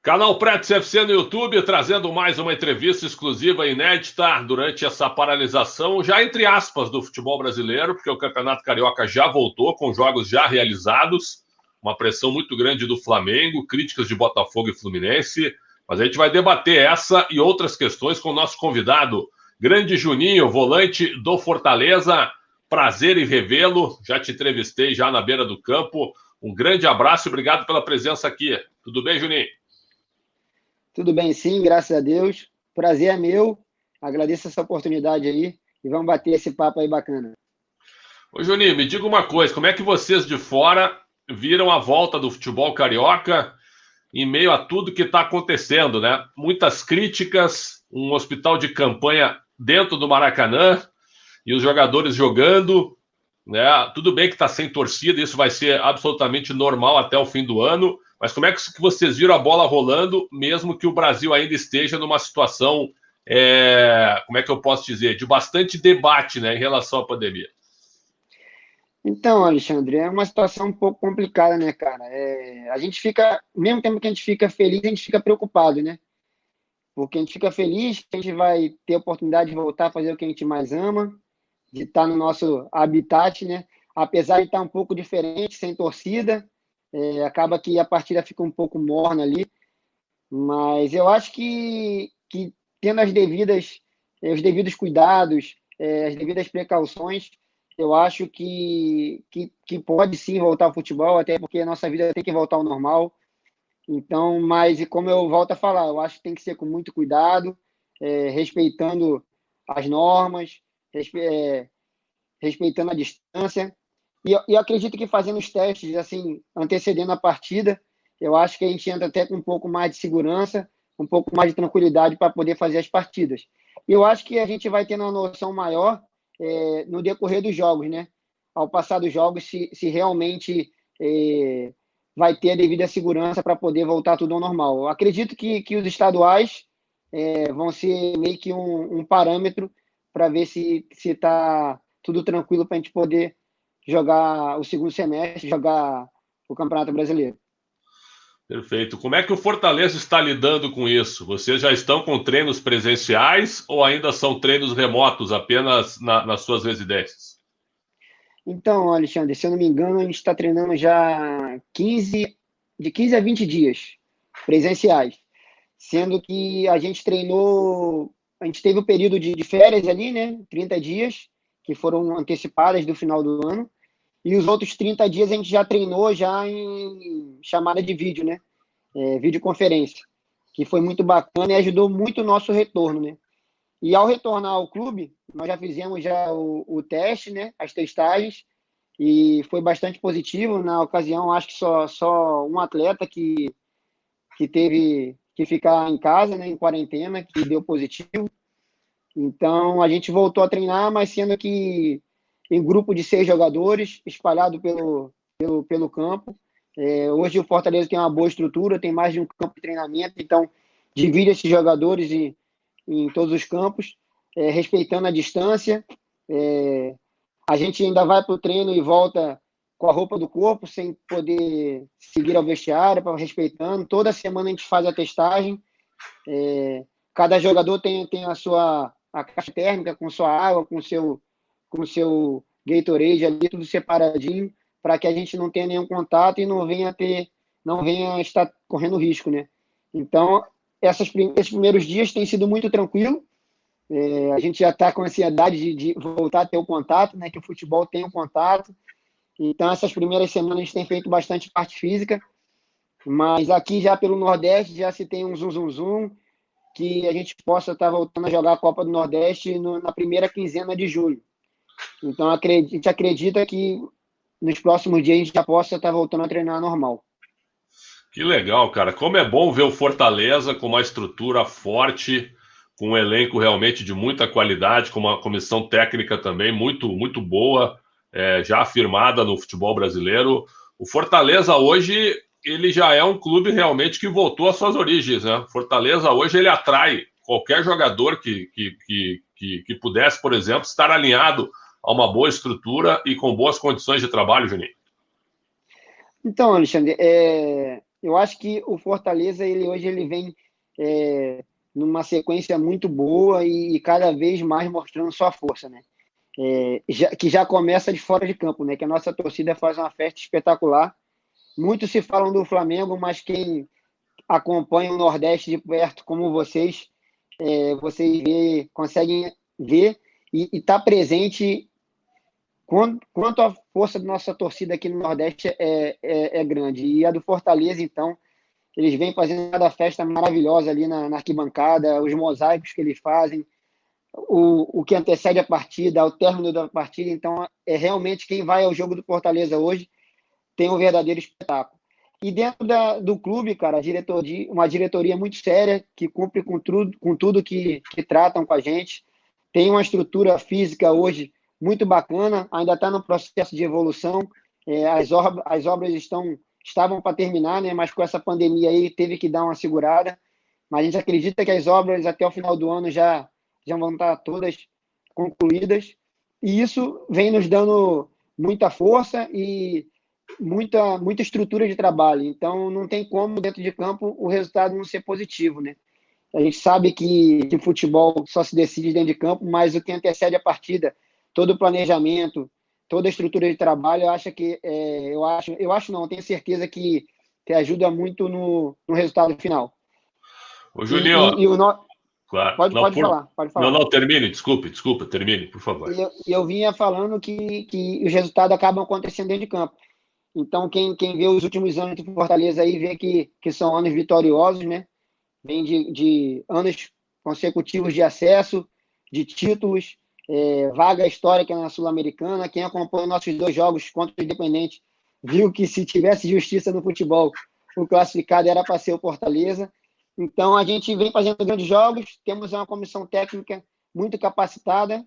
Canal Pretos FC no YouTube, trazendo mais uma entrevista exclusiva inédita durante essa paralisação, já entre aspas, do futebol brasileiro, porque o Campeonato Carioca já voltou, com jogos já realizados, uma pressão muito grande do Flamengo, críticas de Botafogo e Fluminense, mas a gente vai debater essa e outras questões com o nosso convidado, grande Juninho, volante do Fortaleza. Prazer em revê-lo, já te entrevistei já na beira do campo. Um grande abraço e obrigado pela presença aqui. Tudo bem, Juninho? Tudo bem, sim, graças a Deus. Prazer é meu. Agradeço essa oportunidade aí e vamos bater esse papo aí bacana. Ô, Juninho, me diga uma coisa, como é que vocês de fora viram a volta do futebol carioca em meio a tudo que está acontecendo, né? Muitas críticas, um hospital de campanha dentro do Maracanã e os jogadores jogando, né? Tudo bem que está sem torcida, isso vai ser absolutamente normal até o fim do ano, mas como é que vocês viram a bola rolando, mesmo que o Brasil ainda esteja numa situação, como é que eu posso dizer, de bastante debate, né, em relação à pandemia? Então, Alexandre, é uma situação um pouco complicada, né, cara? A gente fica, ao mesmo tempo que a gente fica feliz, a gente fica preocupado, né? Porque a gente fica feliz que a gente vai ter a oportunidade de voltar a fazer o que a gente mais ama, de estar no nosso habitat, né? Apesar de estar um pouco diferente, sem torcida, acaba que a partida fica um pouco morna ali. Mas eu acho que tendo os devidos cuidados, as devidas precauções, eu acho que pode sim voltar ao futebol, até porque a nossa vida tem que voltar ao normal. Então, mas e como eu volto a falar, eu acho que tem que ser com muito cuidado, respeitando as normas, respeitando a distância. E eu acredito que fazendo os testes, assim, antecedendo a partida, eu acho que a gente entra até com um pouco mais de segurança, um pouco mais de tranquilidade para poder fazer as partidas. E eu acho que a gente vai tendo uma noção maior no decorrer dos jogos, né? Ao passar dos jogos, se realmente vai ter a devida segurança para poder voltar tudo ao normal. Eu acredito que os estaduais vão ser meio que um parâmetro para ver se está tudo tranquilo para a gente poder jogar o segundo semestre, jogar o Campeonato Brasileiro. Perfeito. Como é que o Fortaleza está lidando com isso? Vocês já estão com treinos presenciais ou ainda são treinos remotos, apenas nas suas residências? Então, Alexandre, se eu não me engano, a gente está treinando já de 15 a 20 dias presenciais, sendo que a gente teve o período de férias ali, né, 30 dias, que foram antecipadas do final do ano, e os outros 30 dias a gente já treinou já em chamada de vídeo, né, videoconferência, que foi muito bacana e ajudou muito o nosso retorno, né. E ao retornar ao clube, nós já fizemos já o teste, né, as testagens, e foi bastante positivo. Na ocasião, acho que só um atleta que teve que ficar em casa, né, em quarentena, que deu positivo. Então, a gente voltou a treinar, mas sendo que em grupo de 6 jogadores, espalhado pelo campo. Hoje o Fortaleza tem uma boa estrutura, tem mais de um campo de treinamento, então divide esses jogadores em todos os campos, respeitando a distância. A gente ainda vai para o treino e volta com a roupa do corpo, sem poder seguir ao vestiário, respeitando. Toda semana a gente faz a testagem. Cada jogador tem a caixa térmica com sua água, com seu Gatorade ali, tudo separadinho, para que a gente não tenha nenhum contato e não venha estar correndo risco, né? Então, esses primeiros dias têm sido muito tranquilo. A gente já está com ansiedade de voltar a ter o contato, né? Que o futebol tem o contato. Então, essas primeiras semanas a gente tem feito bastante parte física, mas aqui já pelo Nordeste já se tem um zum, que a gente possa estar voltando a jogar a Copa do Nordeste na primeira quinzena de julho. Então, a gente acredita que nos próximos dias a gente já possa estar voltando a treinar normal. Que legal, cara. Como é bom ver o Fortaleza com uma estrutura forte, com um elenco realmente de muita qualidade, com uma comissão técnica também muito, muito boa, já afirmada no futebol brasileiro. O Fortaleza hoje, ele já é um clube realmente que voltou às suas origens, né? Fortaleza hoje, ele atrai qualquer jogador que pudesse, por exemplo, estar alinhado a uma boa estrutura e com boas condições de trabalho, Juninho. Então, Alexandre, eu acho que o Fortaleza, hoje ele vem numa sequência muito boa e cada vez mais mostrando sua força, né? Que já começa de fora de campo, né? Que a nossa torcida faz uma festa espetacular. Muitos se falam do Flamengo, mas quem acompanha o Nordeste de perto, como vocês conseguem ver e estar presente quanto a força da nossa torcida aqui no Nordeste é grande. E a do Fortaleza, então, eles vêm fazendo cada festa maravilhosa ali na arquibancada, os mosaicos que eles fazem, o que antecede a partida, o término da partida. Então, realmente quem vai ao jogo do Fortaleza hoje tem um verdadeiro espetáculo. E dentro do clube, cara, uma diretoria muito séria, que cumpre com tudo que tratam com a gente. Tem uma estrutura física hoje muito bacana, ainda está no processo de evolução. As obras estavam para terminar, né? Mas com essa pandemia aí teve que dar uma segurada. Mas a gente acredita que as obras até o final do ano já vão estar todas concluídas. E isso vem nos dando muita força e muita estrutura de trabalho. Então, não tem como, dentro de campo, o resultado não ser positivo, né? A gente sabe que futebol só se decide dentro de campo, mas o que antecede a partida, todo o planejamento, toda a estrutura de trabalho, eu acho não, tenho certeza que ajuda muito no resultado final. Ô, Juninho, E o no... claro. pode falar, pode Não, falar. não, termine, desculpe, termine, por favor. Eu vinha falando que os resultados acabam acontecendo dentro de campo. Então, quem vê os últimos anos do Fortaleza aí vê que são anos vitoriosos, né? Vem de anos consecutivos de acesso, de títulos, vaga histórica na Sul-Americana. Quem acompanha nossos 2 jogos contra o Independente viu que se tivesse justiça no futebol, o classificado era para ser o Fortaleza. Então, a gente vem fazendo grandes jogos, temos uma comissão técnica muito capacitada,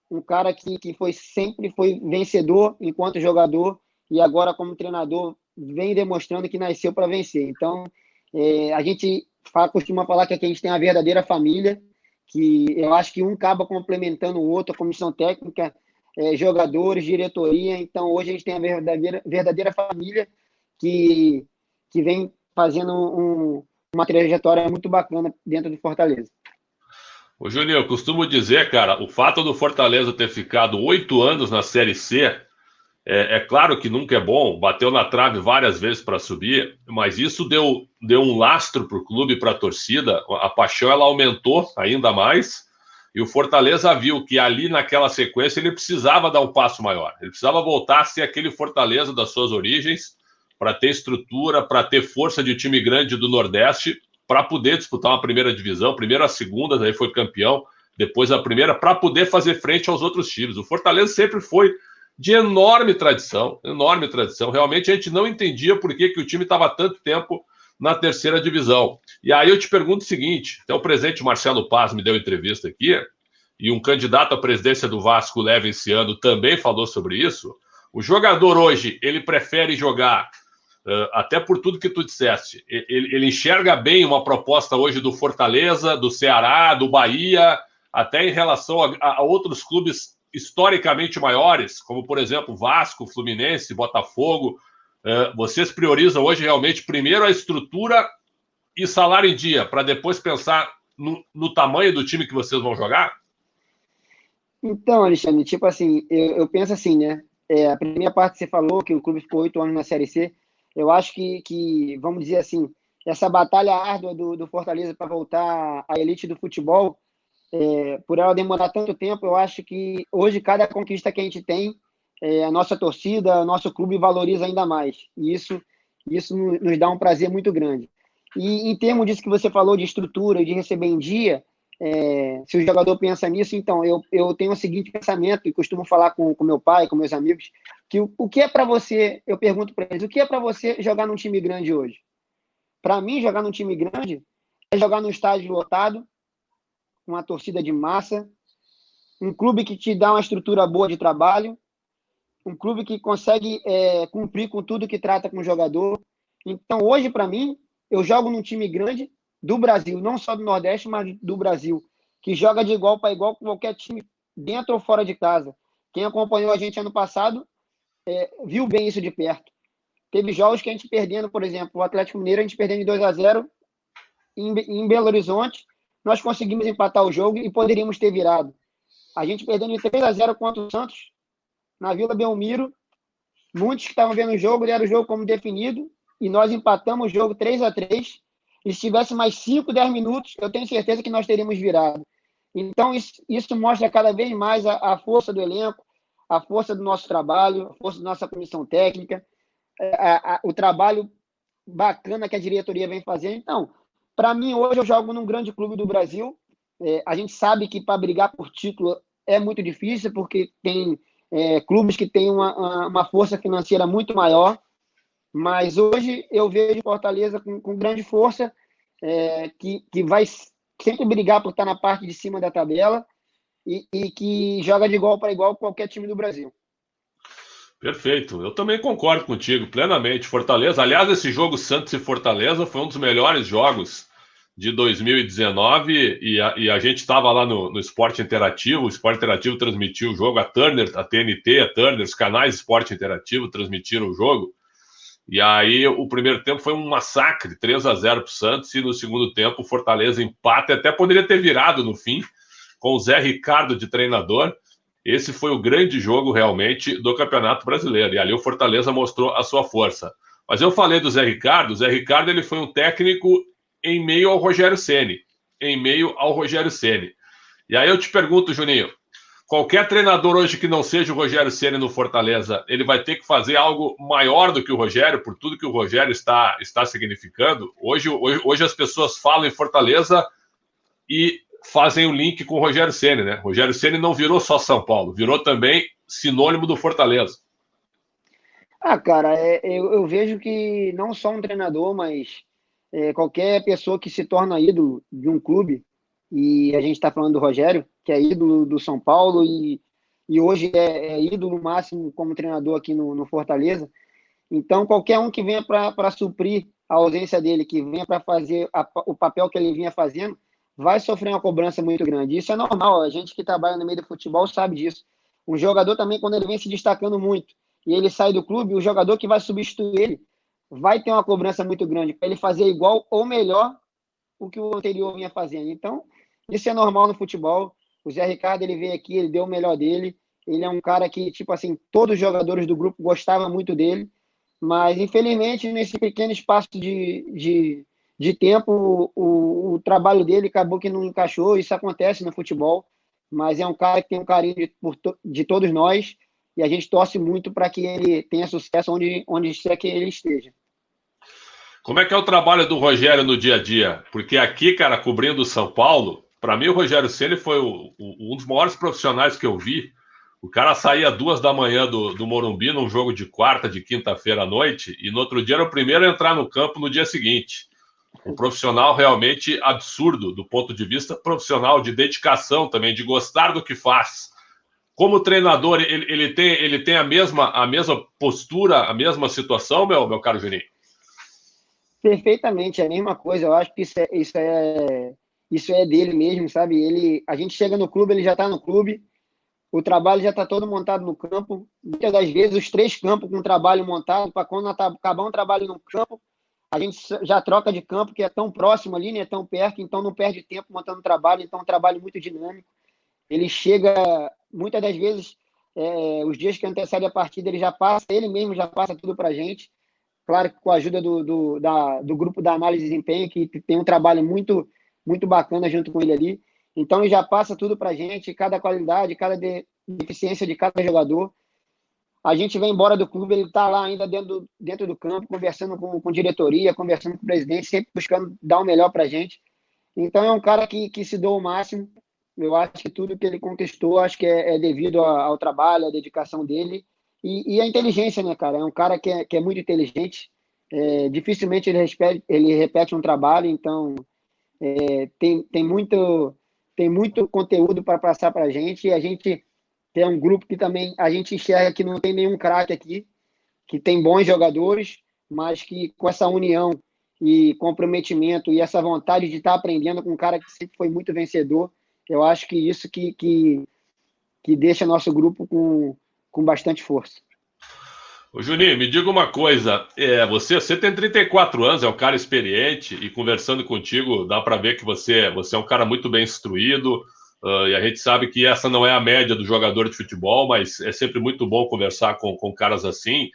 um cara que sempre foi vencedor enquanto jogador e agora como treinador vem demonstrando que nasceu para vencer. Então, a gente costuma falar que aqui a gente tem a verdadeira família, que eu acho que um acaba complementando o outro, a comissão técnica, jogadores, diretoria. Então, hoje a gente tem a verdadeira família que vem fazendo uma trajetória muito bacana dentro do Fortaleza. Ô, Juninho, eu costumo dizer, cara, o fato do Fortaleza ter ficado 8 anos na Série C, é claro que nunca é bom, bateu na trave várias vezes para subir, mas isso deu um lastro para o clube e para a torcida, a paixão ela aumentou ainda mais, e o Fortaleza viu que ali naquela sequência ele precisava dar um passo maior, ele precisava voltar a ser aquele Fortaleza das suas origens, para ter estrutura, para ter força de time grande do Nordeste, para poder disputar uma primeira divisão, primeiro a segunda, daí foi campeão, depois a primeira, para poder fazer frente aos outros times. O Fortaleza sempre foi de enorme tradição. Realmente a gente não entendia por que o time estava tanto tempo na terceira divisão. E aí eu te pergunto o seguinte, até o presidente Marcelo Paz me deu entrevista aqui, e um candidato à presidência do Vasco, Leve esse ano, também falou sobre isso. O jogador hoje, ele prefere jogar, até por tudo que tu disseste, ele enxerga bem uma proposta hoje do Fortaleza, do Ceará, do Bahia, até em relação a outros clubes historicamente maiores, como, por exemplo, Vasco, Fluminense, Botafogo. Vocês priorizam hoje realmente primeiro a estrutura e salário em dia, para depois pensar no tamanho do time que vocês vão jogar? Então, Alexandre, tipo assim, eu penso assim, né? A primeira parte que você falou, que o clube ficou 8 anos na Série C, eu acho que vamos dizer assim, essa batalha árdua do Fortaleza para voltar à elite do futebol, por ela demorar tanto tempo, eu acho que hoje cada conquista que a gente tem, a nossa torcida, o nosso clube valoriza ainda mais. E isso nos dá um prazer muito grande. E em termos disso que você falou de estrutura, de receber em dia, se o jogador pensa nisso, então eu tenho o seguinte pensamento, e costumo falar com meu pai, com meus amigos, que o que é para você, eu pergunto para eles, o que é para você jogar num time grande hoje? Para mim, jogar num time grande é jogar num estádio lotado, com uma torcida de massa, um clube que te dá uma estrutura boa de trabalho, um clube que consegue cumprir com tudo que trata com o jogador. Então, hoje, para mim, eu jogo num time grande do Brasil, não só do Nordeste, mas do Brasil, que joga de igual para igual com qualquer time, dentro ou fora de casa. Quem acompanhou a gente ano passado viu bem isso de perto. Teve jogos que a gente perdendo, por exemplo, o Atlético Mineiro, a gente perdendo de 2-0 em Belo Horizonte, nós conseguimos empatar o jogo e poderíamos ter virado. A gente perdendo de 3-0 contra o Santos, na Vila Belmiro, muitos que estavam vendo o jogo deram o jogo como definido e nós empatamos o jogo 3-3. E se tivesse mais 5, 10 minutos, eu tenho certeza que nós teríamos virado. Então, isso mostra cada vez mais a força do elenco, a força do nosso trabalho, a força da nossa comissão técnica, o trabalho bacana que a diretoria vem fazendo. Então, para mim, hoje eu jogo num grande clube do Brasil. A gente sabe que para brigar por título é muito difícil, porque tem clubes que têm uma força financeira muito maior, mas hoje eu vejo Fortaleza com grande força, que vai sempre brigar por estar na parte de cima da tabela e que joga de igual para igual com qualquer time do Brasil. Perfeito, eu também concordo contigo plenamente. Fortaleza, aliás, esse jogo Santos e Fortaleza foi um dos melhores jogos de 2019 e a gente estava lá no Esporte Interativo. O Esporte Interativo transmitiu o jogo, a Turner, a TNT, a Turner, os canais Esporte Interativo transmitiram o jogo. E aí o primeiro tempo foi um massacre, 3-0 para o Santos, e no segundo tempo o Fortaleza empata, até poderia ter virado no fim, com o Zé Ricardo de treinador. Esse foi o grande jogo, realmente, do Campeonato Brasileiro. E ali o Fortaleza mostrou a sua força. Mas eu falei do Zé Ricardo. O Zé Ricardo ele foi um técnico em meio ao Rogério Ceni. Em meio ao Rogério Ceni. E aí eu te pergunto, Juninho, qualquer treinador hoje que não seja o Rogério Ceni no Fortaleza, ele vai ter que fazer algo maior do que o Rogério, por tudo que o Rogério está significando? Hoje as pessoas falam em Fortaleza e fazem o link com o Rogério Ceni, né? Rogério Ceni não virou só São Paulo, virou também sinônimo do Fortaleza. Cara, eu vejo que não só um treinador, mas qualquer pessoa que se torna ídolo de um clube, e a gente está falando do Rogério, que é ídolo do São Paulo e hoje é ídolo máximo como treinador aqui no Fortaleza. Então, qualquer um que venha para suprir a ausência dele, que venha para fazer o papel que ele vinha fazendo, vai sofrer uma cobrança muito grande. Isso é normal, a gente que trabalha no meio do futebol sabe disso. Um jogador também, quando ele vem se destacando muito e ele sai do clube, o jogador que vai substituir ele vai ter uma cobrança muito grande para ele fazer igual ou melhor o que o anterior vinha fazendo. Então, isso é normal no futebol. O Zé Ricardo, ele veio aqui, ele deu o melhor dele. Ele é um cara que, tipo assim, todos os jogadores do grupo gostavam muito dele. Mas, infelizmente, nesse pequeno espaço de tempo, o trabalho dele acabou que não encaixou. Isso acontece no futebol. Mas é um cara que tem um carinho de todos nós. E a gente torce muito para que ele tenha sucesso onde quer que ele esteja. Como é que é o trabalho do Rogério no dia a dia? Porque aqui, cara, cobrindo o São Paulo, para mim o Rogério Ceni foi um dos maiores profissionais que eu vi. O cara saía 2 da manhã do Morumbi num jogo de quarta, de quinta-feira à noite, e no outro dia era o primeiro a entrar no campo no dia seguinte. Um profissional realmente absurdo do ponto de vista profissional, de dedicação também, de gostar do que faz. Como treinador, ele tem a mesma postura, a mesma situação, meu caro Juninho? Perfeitamente, é a mesma coisa. Eu acho que isso é dele mesmo, sabe? A gente chega no clube, ele já está no clube, o trabalho já está todo montado no campo. Muitas das vezes, os 3 campos com o trabalho montado, para quando acabar um trabalho no campo, a gente já troca de campo, que é tão próximo ali, né? Tão perto, então não perde tempo montando trabalho. Então, é um trabalho muito dinâmico. Ele chega, muitas das vezes, os dias que antecedem a partida, ele mesmo já passa tudo para a gente. Claro que com a ajuda do grupo da análise de desempenho, que tem um trabalho muito, muito bacana junto com ele ali. Então, ele já passa tudo para a gente, cada qualidade, cada deficiência de cada jogador. A gente vem embora do clube, ele está lá ainda dentro do campo, conversando com diretoria, conversando com o presidente, sempre buscando dar o melhor para a gente. Então, é um cara que se doa o máximo. Eu acho que tudo que ele conquistou, acho que é devido ao trabalho, à dedicação dele e a inteligência, né, cara? É um cara que é muito inteligente. Dificilmente ele repete um trabalho, então tem muito conteúdo para passar para a gente. E a gente tem um grupo que também a gente enxerga que não tem nenhum craque aqui, que tem bons jogadores, mas que com essa união e comprometimento e essa vontade de estar aprendendo com um cara que sempre foi muito vencedor, eu acho que isso que deixa nosso grupo com bastante força. Ô, Juninho, me diga uma coisa. Você tem 34 anos, é um cara experiente e conversando contigo dá para ver que você é um cara muito bem instruído. E a gente sabe que essa não é a média do jogador de futebol, mas é sempre muito bom conversar com caras assim.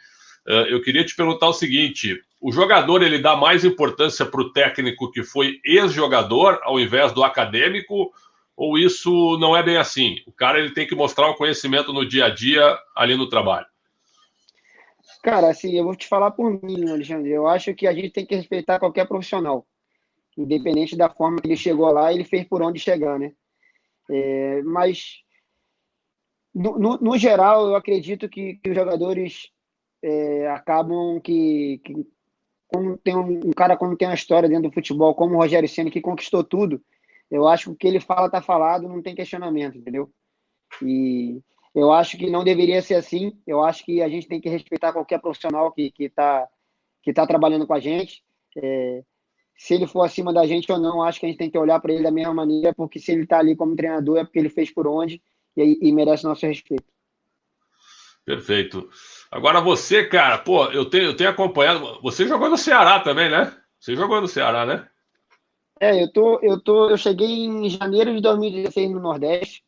Eu queria te perguntar o seguinte: o jogador ele dá mais importância para o técnico que foi ex-jogador ao invés do acadêmico? Ou isso não é bem assim? O cara ele tem que mostrar o conhecimento no dia a dia ali no trabalho. Cara, assim, eu vou te falar por mim, Alexandre. Eu acho que a gente tem que respeitar qualquer profissional, independente da forma que ele chegou lá, ele fez por onde chegar, né? Mas, no geral, eu acredito que os jogadores acabam que como tem um cara como tem uma história dentro do futebol, como o Rogério Ceni que conquistou tudo, eu acho que o que ele fala tá falado, não tem questionamento, entendeu? E eu acho que não deveria ser assim. Eu acho que a gente tem que respeitar qualquer profissional que tá trabalhando com a gente. Se ele for acima da gente ou não, acho que a gente tem que olhar para ele da mesma maneira, porque se ele está ali como treinador é porque ele fez por onde e merece nosso respeito. Perfeito. Agora você, cara, pô, eu tenho acompanhado. Você jogou no Ceará também, né? Você jogou no Ceará, né? Eu cheguei em janeiro de 2016 no Nordeste,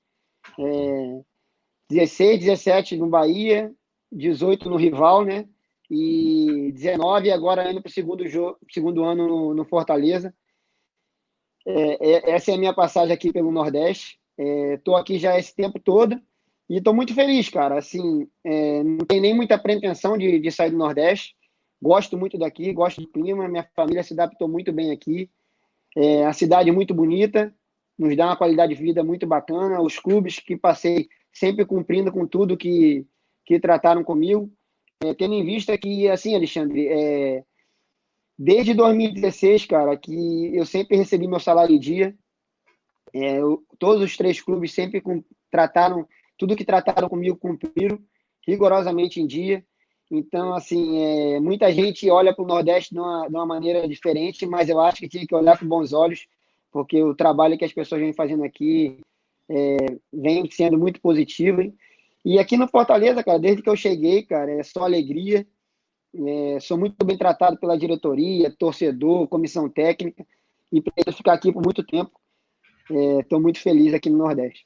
16, 17 no Bahia, 18 no Rival, né? E 19 agora indo para o segundo ano no Fortaleza. Essa é a minha passagem aqui pelo Nordeste. Estou aqui já esse tempo todo e estou muito feliz, cara. Assim, não tem nem muita pretensão de sair do Nordeste. Gosto muito daqui, gosto do clima. Minha família se adaptou muito bem aqui. A cidade é muito bonita, nos dá uma qualidade de vida muito bacana. Os clubes que passei sempre cumprindo com tudo que trataram comigo. Tendo em vista que, assim, Alexandre, desde 2016, cara, que eu sempre recebi meu salário em dia. Todos os três clubes sempre trataram, tudo que trataram comigo cumpriram rigorosamente em dia. Então, assim, muita gente olha para o Nordeste de uma maneira diferente, mas eu acho que tinha que olhar com bons olhos, porque o trabalho que as pessoas vêm fazendo aqui vem sendo muito positivo. Hein? E aqui no Fortaleza, cara, desde que eu cheguei, cara, é só alegria. Sou muito bem tratado pela diretoria, torcedor, comissão técnica, e pretendo ficar aqui por muito tempo. Estou muito feliz aqui no Nordeste.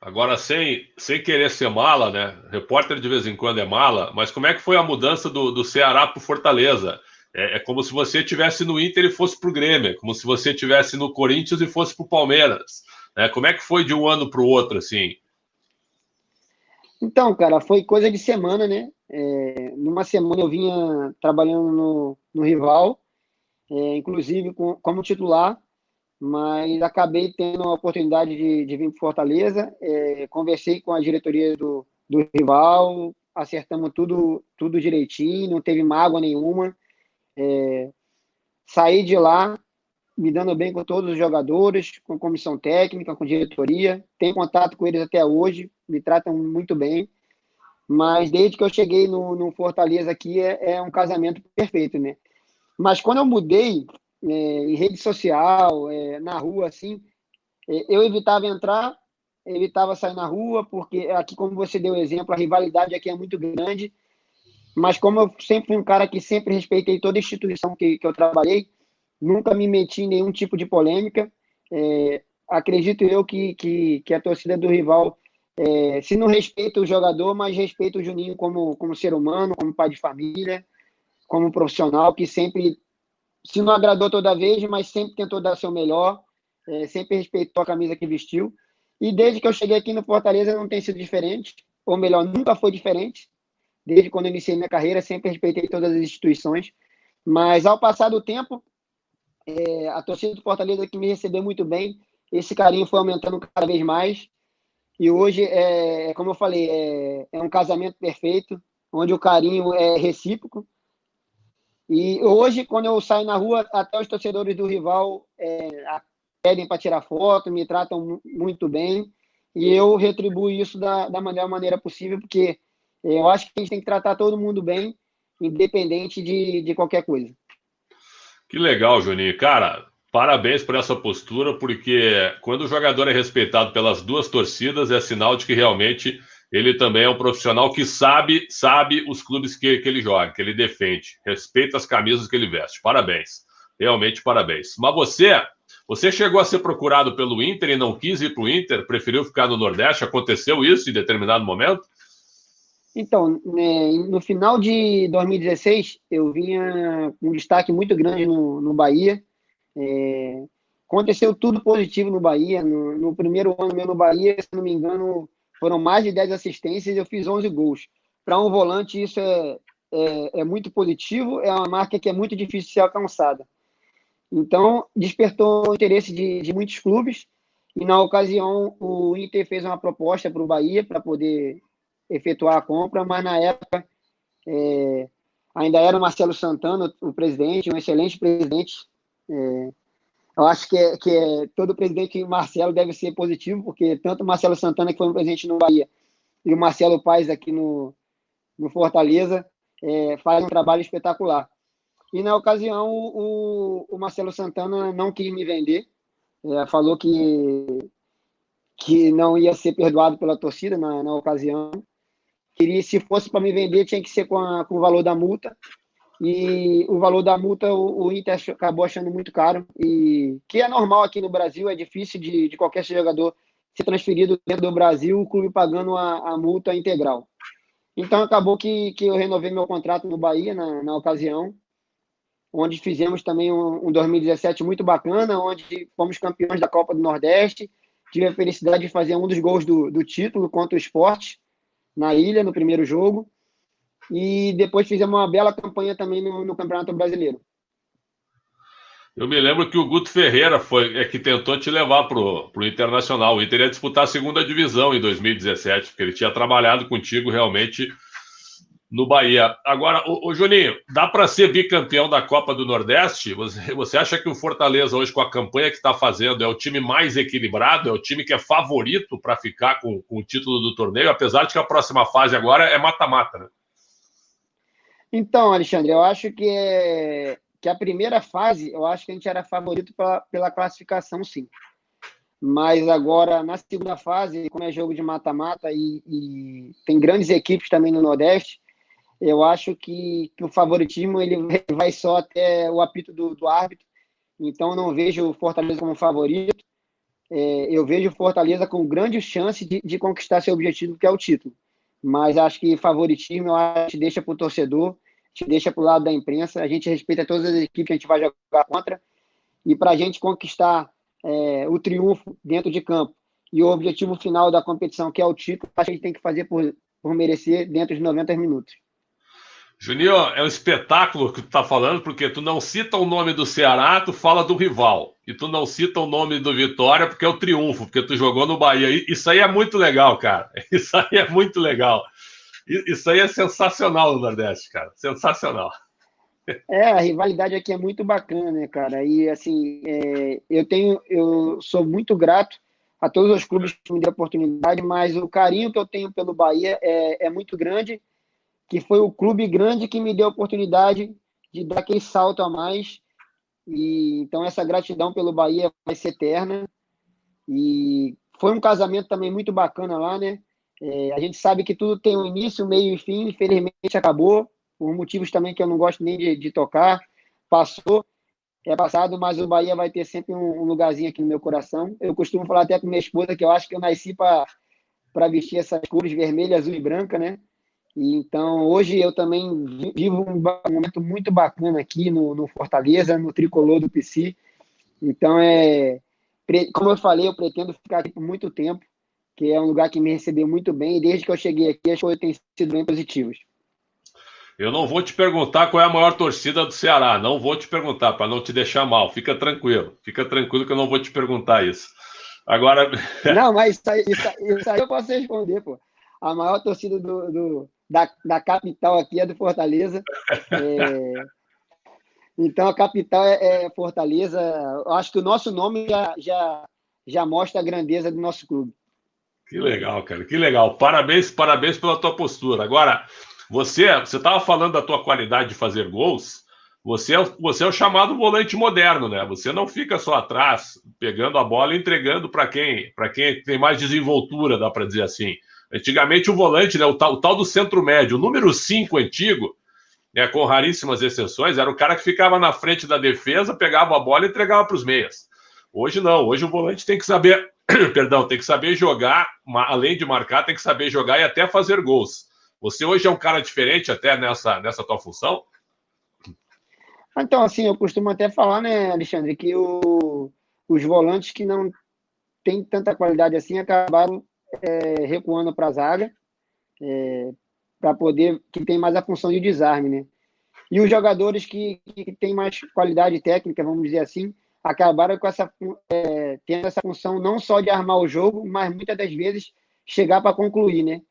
Agora, sem querer ser mala, né? Repórter de vez em quando é mala, mas como é que foi a mudança do Ceará para o Fortaleza? É como se você estivesse no Inter e fosse para o Grêmio, é como se você estivesse no Corinthians e fosse para o Palmeiras. Né? Como é que foi de um ano para o outro, assim? Então, cara, foi coisa de semana, né? Numa semana eu vinha trabalhando no Rival, inclusive como titular, mas acabei tendo a oportunidade de vir para Fortaleza. Conversei com a diretoria do Rival, acertamos tudo direitinho, não teve mágoa nenhuma. Saí de lá me dando bem com todos os jogadores, com comissão técnica, com diretoria. Tenho contato com eles até hoje, me tratam muito bem. Mas desde que eu cheguei no Fortaleza aqui, é um casamento perfeito, né? Mas quando eu mudei, em rede social, na rua, assim, eu evitava entrar, evitava sair na rua, porque aqui, como você deu o exemplo, a rivalidade aqui é muito grande. Mas como eu sempre fui um cara que sempre respeitei toda a instituição que eu trabalhei, nunca me meti em nenhum tipo de polêmica. Acredito eu que a torcida do rival, se não respeita o jogador, mas respeita o Juninho como ser humano, como pai de família, como profissional, que sempre, se não agradou toda vez, mas sempre tentou dar seu melhor, sempre respeitou a camisa que vestiu. E desde que eu cheguei aqui no Fortaleza não tem sido diferente, ou melhor, nunca foi diferente. Desde quando eu iniciei minha carreira, sempre respeitei todas as instituições. Mas ao passar do tempo, a torcida do Fortaleza que me recebeu muito bem, esse carinho foi aumentando cada vez mais. E hoje, como eu falei, é um casamento perfeito, onde o carinho é recíproco. E hoje, quando eu saio na rua, até os torcedores do rival pedem para tirar foto, me tratam muito bem. E eu retribuo isso da melhor maneira possível, porque eu acho que a gente tem que tratar todo mundo bem, independente de qualquer coisa. Que legal, Juninho. Cara, parabéns por essa postura, porque quando o jogador é respeitado pelas duas torcidas, é sinal de que realmente ele também é um profissional que sabe os clubes que ele joga, que ele defende, respeita as camisas que ele veste. Parabéns, realmente parabéns. Mas você chegou a ser procurado pelo Inter e não quis ir para o Inter, preferiu ficar no Nordeste? Aconteceu isso em determinado momento? Então, né, no final de 2016, eu vinha com um destaque muito grande no Bahia. Aconteceu tudo positivo no Bahia. No primeiro ano meu no Bahia, se não me engano, foram mais de 10 assistências e eu fiz 11 gols. Para um volante, isso é muito positivo, é uma marca que é muito difícil de ser alcançada. Então, despertou o interesse de muitos clubes e, na ocasião, o Inter fez uma proposta para o Bahia para poder efetuar a compra, mas na época ainda era o Marcelo Santana, o presidente, um excelente presidente. Eu acho que todo presidente Marcelo deve ser positivo, porque tanto o Marcelo Santana, que foi um presidente no Bahia, e o Marcelo Paes aqui no Fortaleza, faz um trabalho espetacular. E na ocasião, o Marcelo Santana não quis me vender, falou que não ia ser perdoado pela torcida na ocasião. Queria, se fosse para me vender, tinha que ser com o valor da multa. E o valor da multa o Inter acabou achando muito caro, e que é normal aqui no Brasil, é difícil de qualquer jogador ser transferido dentro do Brasil, o clube pagando a multa integral. Então acabou que eu renovei meu contrato no Bahia na ocasião, onde fizemos também um 2017 muito bacana, onde fomos campeões da Copa do Nordeste, tive a felicidade de fazer um dos gols do título contra o Sport, na Ilha, no primeiro jogo, e depois fizemos uma bela campanha também no Campeonato Brasileiro. Eu me lembro que o Guto Ferreira que tentou te levar para o Internacional. O Inter ia disputar a segunda divisão em 2017, porque ele tinha trabalhado contigo realmente no Bahia. Agora, o Juninho, dá para ser bicampeão da Copa do Nordeste? Você acha que o Fortaleza hoje, com a campanha que está fazendo, é o time mais equilibrado, é o time que é favorito para ficar com o título do torneio, apesar de que a próxima fase agora é mata-mata, né? Então, Alexandre, eu acho que a primeira fase, eu acho que a gente era favorito pela classificação, sim. Mas agora, na segunda fase, como é jogo de mata-mata e tem grandes equipes também no Nordeste, eu acho que o favoritismo ele vai só até o apito do árbitro. Então, eu não vejo o Fortaleza como favorito. Eu vejo o Fortaleza com grande chance de conquistar seu objetivo, que é o título. Mas acho que favoritismo a gente deixa para o torcedor, a gente deixa para o lado da imprensa, a gente respeita todas as equipes que a gente vai jogar contra, e para a gente conquistar o triunfo dentro de campo e o objetivo final da competição, que é o título, a gente tem que fazer por merecer dentro de 90 minutos. Juninho, é um espetáculo que tu tá falando, porque tu não cita o nome do Ceará, tu fala do rival. E tu não cita o nome do Vitória, porque é o triunfo, porque tu jogou no Bahia. Isso aí é muito legal, cara. Isso aí é muito legal. Isso aí é sensacional no Nordeste, cara. Sensacional. A rivalidade aqui é muito bacana, né, cara? E assim, eu sou muito grato a todos os clubes que me deram a oportunidade, mas o carinho que eu tenho pelo Bahia é muito grande, que foi o clube grande que me deu a oportunidade de dar aquele salto a mais. E então essa gratidão pelo Bahia vai ser eterna. E foi um casamento também muito bacana lá, né? A gente sabe que tudo tem um início, meio e fim. Infelizmente acabou, por motivos também que eu não gosto nem de tocar. Passou, é passado, mas o Bahia vai ter sempre um lugarzinho aqui no meu coração. Eu costumo falar até com minha esposa que eu acho que eu nasci para vestir essas cores vermelha, azul e branca, né? E então, hoje eu também vivo um momento muito bacana aqui no Fortaleza, no tricolor do PC. Então, como eu falei, eu pretendo ficar aqui por muito tempo, que é um lugar que me recebeu muito bem, e desde que eu cheguei aqui, as coisas têm sido bem positivas. Eu não vou te perguntar qual é a maior torcida do Ceará. Não vou te perguntar, para não te deixar mal. Fica tranquilo que eu não vou te perguntar isso. Agora. Não, mas isso aí eu posso responder, pô. A maior torcida da capital aqui é do Fortaleza. Então, a capital é Fortaleza. Eu acho que o nosso nome já mostra a grandeza do nosso clube. Que legal, cara, que legal. Parabéns pela tua postura. Agora, você estava falando da tua qualidade de fazer gols. Você é o chamado volante moderno, né? Você não fica só atrás, pegando a bola e entregando para quem tem mais desenvoltura, dá para dizer assim. Antigamente o volante, né, o tal do centro médio, o número 5 antigo, né, com raríssimas exceções, era o cara que ficava na frente da defesa, pegava a bola e entregava para os meias. Hoje não, hoje o volante tem que saber, perdão, tem que saber jogar, além de marcar, tem que saber jogar e até fazer gols. Você hoje é um cara diferente até nessa tua função? Então, assim, eu costumo até falar, né, Alexandre, que os volantes que não têm tanta qualidade assim acabaram recuando para a zaga, para poder, que tem mais a função de desarme, né? E os jogadores que têm mais qualidade técnica, vamos dizer assim, acabaram com tendo essa função não só de armar o jogo, mas muitas das vezes chegar para concluir, né?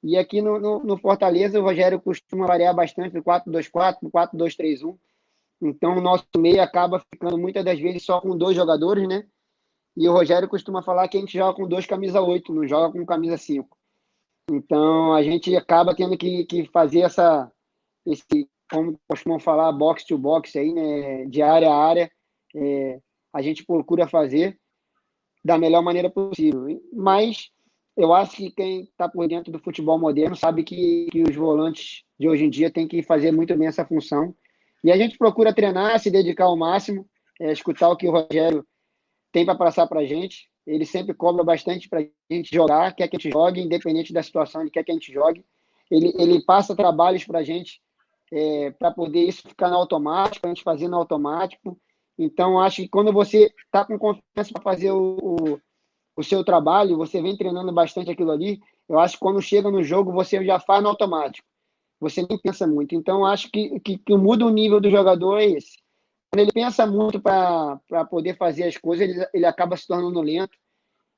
E aqui no Fortaleza, o Rogério costuma variar bastante do 4-2-4, do 4-2-3-1. Então, o nosso meio acaba ficando muitas das vezes só com 2 jogadores, né? E o Rogério costuma falar que a gente joga com 2 camisa 8, não joga com camisa 5. Então, a gente acaba tendo que fazer esse, como costumam falar, box to box aí, né? De área a área. A gente procura fazer da melhor maneira possível. Mas eu acho que quem está por dentro do futebol moderno sabe que os volantes de hoje em dia têm que fazer muito bem essa função. E a gente procura treinar, se dedicar ao máximo, escutar o que o Rogério tem para passar para a gente. Ele sempre cobra bastante para a gente jogar, quer que a gente jogue, independente da situação, ele quer que a gente jogue. Ele passa trabalhos para a gente, para poder isso ficar no automático, a gente fazer no automático. Então, acho que quando você está com confiança para fazer o seu trabalho, você vem treinando bastante aquilo ali, eu acho que quando chega no jogo, você já faz no automático. Você nem pensa muito. Então, acho que muda o nível do jogador é esse. Quando ele pensa muito para poder fazer as coisas, ele acaba se tornando lento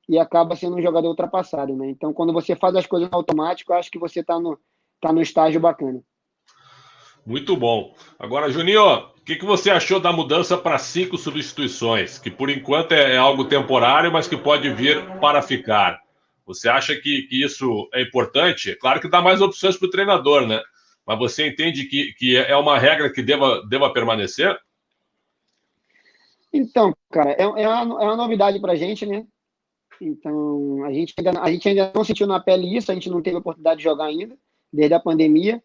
e acaba sendo um jogador ultrapassado, né? Então, quando você faz as coisas no automático, eu acho que você está no estágio bacana. Muito bom. Agora, Juninho, o que você achou da mudança para 5 substituições? Que por enquanto é algo temporário, mas que pode vir para ficar. Você acha que isso é importante? Claro que dá mais opções para o treinador, né? Mas você entende que é uma regra que deva permanecer? Então, cara, é uma novidade para a gente, né? Então, a gente ainda não sentiu na pele isso, a gente não teve a oportunidade de jogar ainda, desde a pandemia.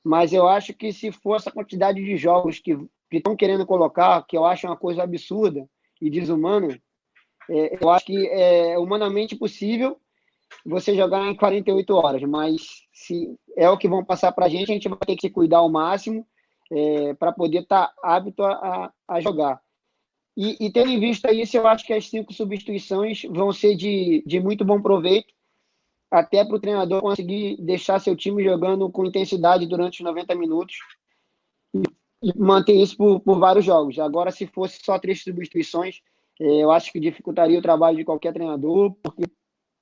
Mas eu acho que se for essa quantidade de jogos que estão querendo colocar, que eu acho uma coisa absurda e desumana, eu acho que é humanamente possível você jogar em 48 horas, mas se é o que vão passar para a gente vai ter que se cuidar ao máximo para poder estar apto a jogar. E tendo em vista isso, eu acho que as 5 substituições vão ser de muito bom proveito, até para o treinador conseguir deixar seu time jogando com intensidade durante os 90 minutos e manter isso por vários jogos. Agora, se fosse só 3 substituições, eu acho que dificultaria o trabalho de qualquer treinador, porque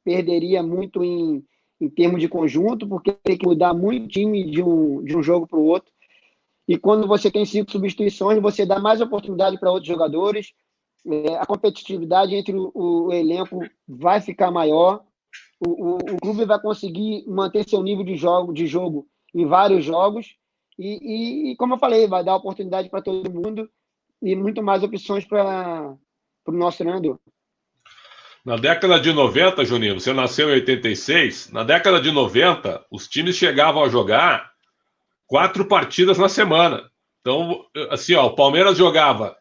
perderia muito em termos de conjunto, porque tem que mudar muito o time de um jogo para o outro. E quando você tem 5 substituições, você dá mais oportunidade para outros jogadores, a competitividade entre o elenco vai ficar maior, o clube vai conseguir manter seu nível de jogo em vários jogos e, como eu falei, vai dar oportunidade para todo mundo e muito mais opções para o nosso treinador. Na década de 90, Juninho, você nasceu em 86, na década de 90, os times chegavam a jogar 4 partidas na semana. Então, assim, ó, o Palmeiras jogava,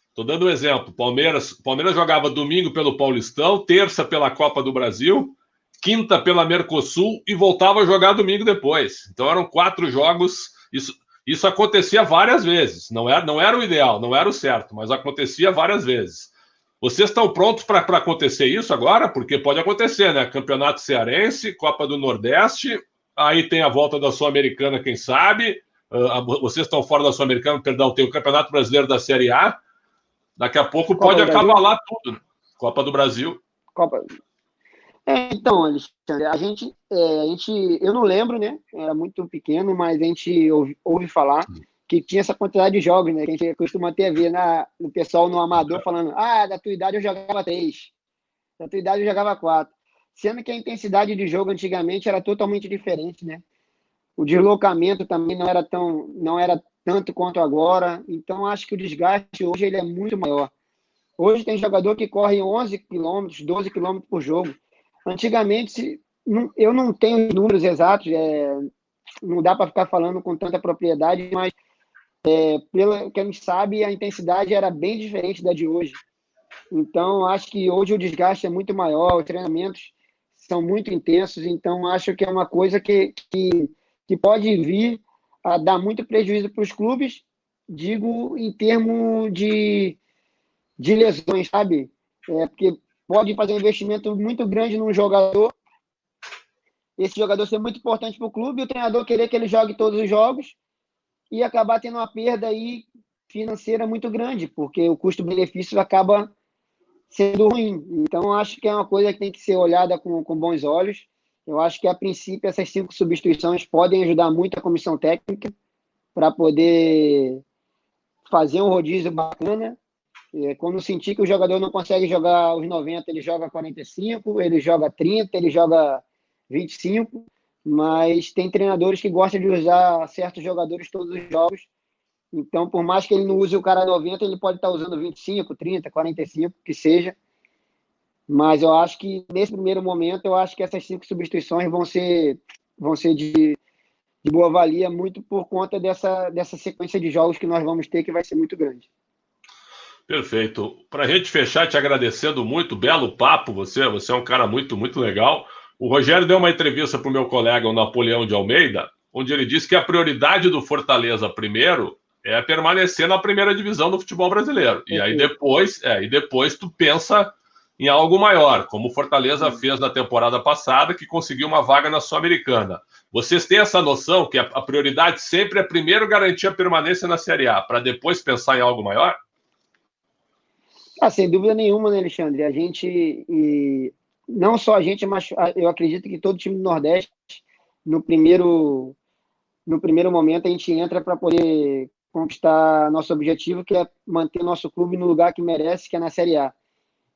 estou dando um exemplo, Palmeiras jogava domingo pelo Paulistão, terça pela Copa do Brasil, quinta pela Mercosul e voltava a jogar domingo depois. Então eram 4 jogos. Isso acontecia várias vezes. Não era o ideal, não era o certo, mas acontecia várias vezes. Vocês estão prontos para acontecer isso agora? Porque pode acontecer, né? Campeonato Cearense, Copa do Nordeste, aí tem a volta da Sul-Americana, quem sabe. Vocês estão fora da Sul-Americana, perdão, tem o Campeonato Brasileiro da Série A. Daqui a pouco pode acabar lá tudo. Né? Copa do Brasil. Então, Alexandre, eu não lembro, né? Era muito pequeno, mas a gente ouve falar que tinha essa quantidade de jogos, né? Que a gente costuma ter a ver no pessoal no amador falando, da tua idade eu jogava 3, da tua idade eu jogava 4. Sendo que a intensidade de jogo antigamente era totalmente diferente, né? O deslocamento também não era tanto quanto agora. Então, acho que o desgaste hoje ele é muito maior. Hoje tem jogador que corre 11 quilômetros, 12 quilômetros por jogo. Antigamente, eu não tenho números exatos, não dá para ficar falando com tanta propriedade, mas pelo que a gente sabe, a intensidade era bem diferente da de hoje. Então, acho que hoje o desgaste é muito maior, os treinamentos são muito intensos, então acho que é uma coisa que pode vir a dar muito prejuízo para os clubes, digo em termos de lesões, sabe? Porque pode fazer um investimento muito grande num jogador, esse jogador ser muito importante para o clube, e o treinador querer que ele jogue todos os jogos e acabar tendo uma perda aí financeira muito grande, porque o custo-benefício acaba sendo ruim. Então, acho que é uma coisa que tem que ser olhada com bons olhos. Eu acho que, a princípio, essas 5 substituições podem ajudar muito a comissão técnica para poder fazer um rodízio bacana. Quando sentir que o jogador não consegue jogar os 90, ele joga 45, ele joga 30, ele joga 25, mas tem treinadores que gostam de usar certos jogadores todos os jogos. Então, por mais que ele não use o cara 90, ele pode estar usando 25, 30, 45, que seja. Mas eu acho que, nesse primeiro momento, eu acho que essas 5 substituições vão ser de boa valia, muito por conta dessa sequência de jogos que nós vamos ter, que vai ser muito grande. Perfeito. Para a gente fechar, te agradecendo muito, belo papo, você é um cara muito, muito legal. O Rogério deu uma entrevista para o meu colega, o Napoleão de Almeida, onde ele disse que a prioridade do Fortaleza primeiro é permanecer na primeira divisão do futebol brasileiro. E aí depois tu pensa em algo maior, como o Fortaleza fez na temporada passada, que conseguiu uma vaga na Sul-Americana. Vocês têm essa noção que a prioridade sempre é primeiro garantir a permanência na Série A, para depois pensar em algo maior? Sem dúvida nenhuma, né, Alexandre? A gente, não só a gente, mas eu acredito que todo time do Nordeste, no primeiro momento, a gente entra para poder conquistar nosso objetivo, que é manter nosso clube no lugar que merece, que é na Série A.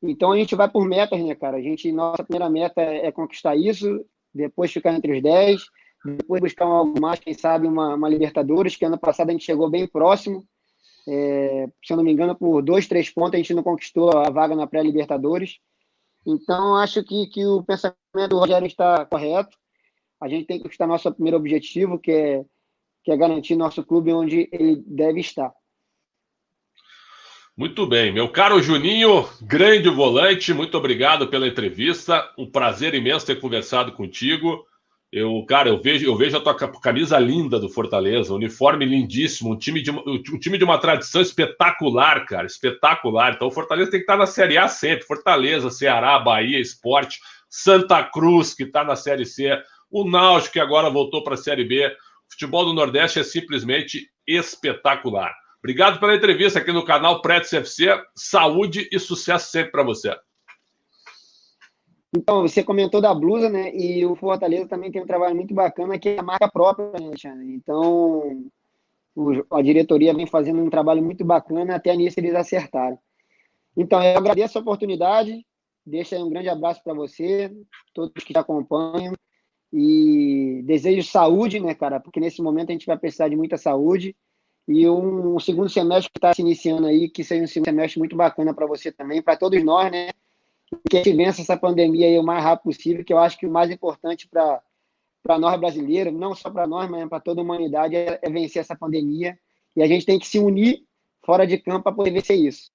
Então a gente vai por metas, né, cara? Nossa primeira meta é conquistar isso, depois ficar entre os 10, depois buscar algo mais, quem sabe uma Libertadores, que ano passado a gente chegou bem próximo. Se eu não me engano, por 2, 3 pontos a gente não conquistou a vaga na pré-Libertadores. Então acho que o pensamento do Rogério está correto. A gente tem que conquistar nosso primeiro objetivo, que é garantir nosso clube onde ele deve estar. Muito bem, meu caro Juninho, grande volante, muito obrigado pela entrevista, um prazer imenso ter conversado contigo. Eu vejo a tua camisa linda do Fortaleza, uniforme lindíssimo, um time de uma tradição espetacular, cara, espetacular. Então o Fortaleza tem que estar na Série A sempre, Fortaleza, Ceará, Bahia, Sport, Santa Cruz, que está na Série C, o Náutico, que agora voltou para a Série B. O futebol do Nordeste é simplesmente espetacular. Obrigado pela entrevista aqui no canal Pretos FC. Saúde e sucesso sempre para você. Então, você comentou da blusa, né? E o Fortaleza também tem um trabalho muito bacana, que é a marca própria, né, Alexandre? Então, a diretoria vem fazendo um trabalho muito bacana, até nisso eles acertaram. Então, eu agradeço a oportunidade, deixo aí um grande abraço para você, todos que te acompanham, e desejo saúde, né, cara? Porque nesse momento a gente vai precisar de muita saúde. E um segundo semestre que está se iniciando aí, que seja um segundo semestre muito bacana para você também, para todos nós, né? Que a gente vença essa pandemia aí o mais rápido possível, que eu acho que o mais importante para nós brasileiros, não só para nós, mas para toda a humanidade, é vencer essa pandemia. E a gente tem que se unir fora de campo para poder vencer isso.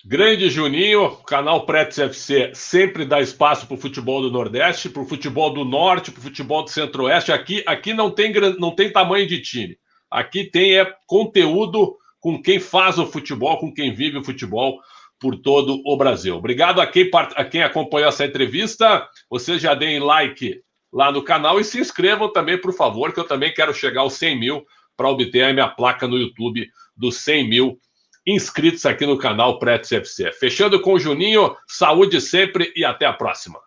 Grande Juninho, canal Pretos FC sempre dá espaço para o futebol do Nordeste, para o futebol do Norte, para o futebol do Centro-Oeste. Aqui não tem tamanho de time. Aqui tem conteúdo com quem faz o futebol, com quem vive o futebol por todo o Brasil. Obrigado a quem acompanhou essa entrevista. Vocês já deem like lá no canal e se inscrevam também, por favor, que eu também quero chegar aos 100 mil para obter a minha placa no YouTube dos 100 mil inscritos aqui no canal Pretos FC. Fechando com o Juninho, saúde sempre e até a próxima.